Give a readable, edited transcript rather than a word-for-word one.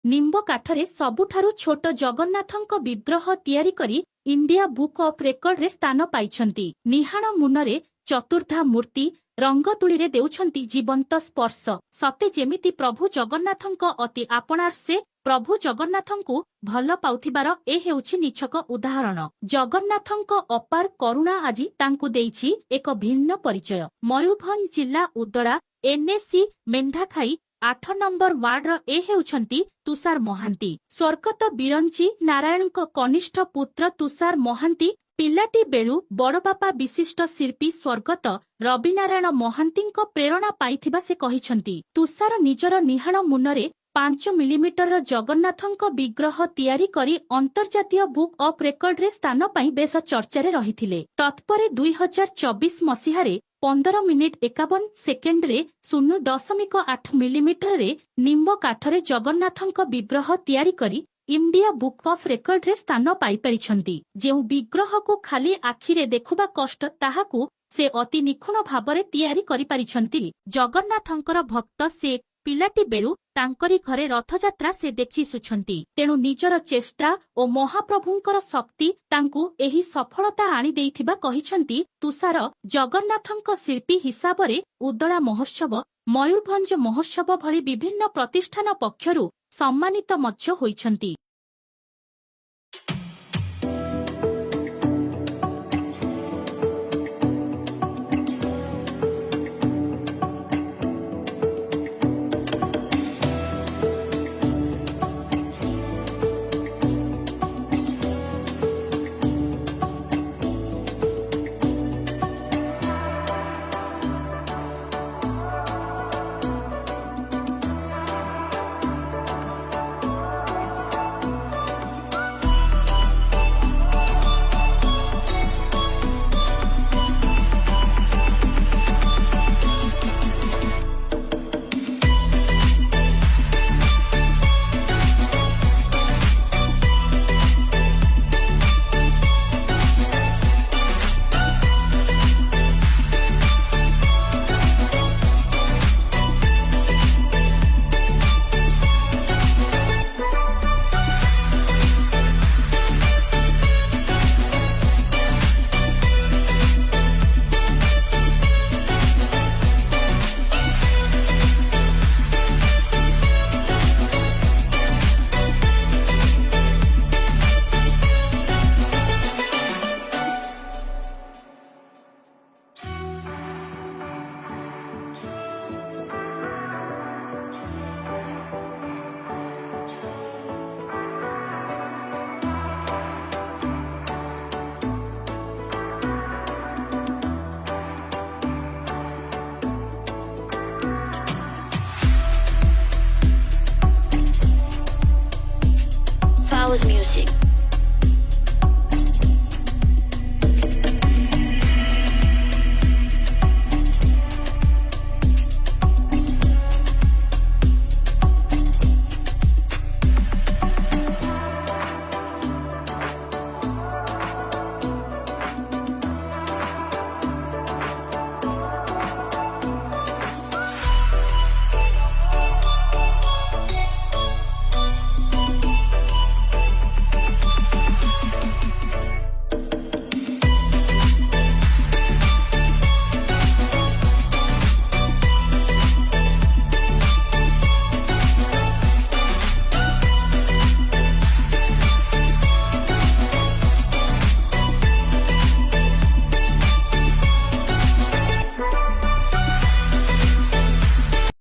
निम्ब काठरे सबुठारु छोट जगन्नाथଙ୍କ विग्रह तयारी करी इंडिया बुक ऑफ रेकर्ड रे स्थान पाइछंती। निहाण मुनरे चतुर्धा मूर्ति रंगतुली देउछंती जीवंत स्पर्श। सते जेमिति प्रभु जगन्नाथଙ୍କ अति आपणार से प्रभु जगन्नाथଙ୍କୁ भल पाउथिबार ए हेउछि निछक उदाहरण। जगन्नाथଙ୍କ अपार करुणा आजि तांकु देइछि एक भिन्न परिचय। मयूरभंज जिला उदड़ा एनएससी मेंढाखाई 8 नंबर वार्ड ए हेउछंती तुषार महांती। स्वर्गत बिरंची नारायणଙ୍କ कनिष्ठ पुत्र तुषार महांती पिलाटी बेलू बड़बापा विशिष्ट शिल्पी स्वर्गत रविनारायण महांतीଙ୍କ प्रेरणा पाइथिबा से कहिछंती। तुषार निजर निहाण मुनरे 5 मिलीमीटर जगन्नाथଙ୍କ विग्रह तयारी करी अंतर्जातीय बुक ऑफ रेकर्ड रे स्थान पाई बेस चर्चारे रहिथिले। तत्परे 2024 मसीहारे 15 मिनिट 51 सेकेंड रे 0.8 मिलीमीटर रे निम्ब काठरे जगन्नाथଙ୍କ विग्रह तयारी करी इंडिया बुक ऑफ रेकर्ड रे स्थान पाई परिछंती। जेउ विग्रह को खाली आखिरे देखुबा कष्ट ताहाकू से अति निखुण भाबरे तयारी करि परिछंती। जगन्नाथଙ୍କର भक्त से पिलाटी बेलू तांकरी घरे रथयात्रा से देखि सुछंती। तेणु निजर चेष्टा और महाप्रभुंकर शक्ति तांकु एही सफलता आनी देइथिबा कहिछंती तुषार। जगन्नाथଙ୍କ शिल्पी हिसाबरे उदड़ा महोत्सव मयूरभंज महोत्सव भली विभिन्न प्रतिष्ठान पक्षरु सम्मानित मध्य होइछंती। Music.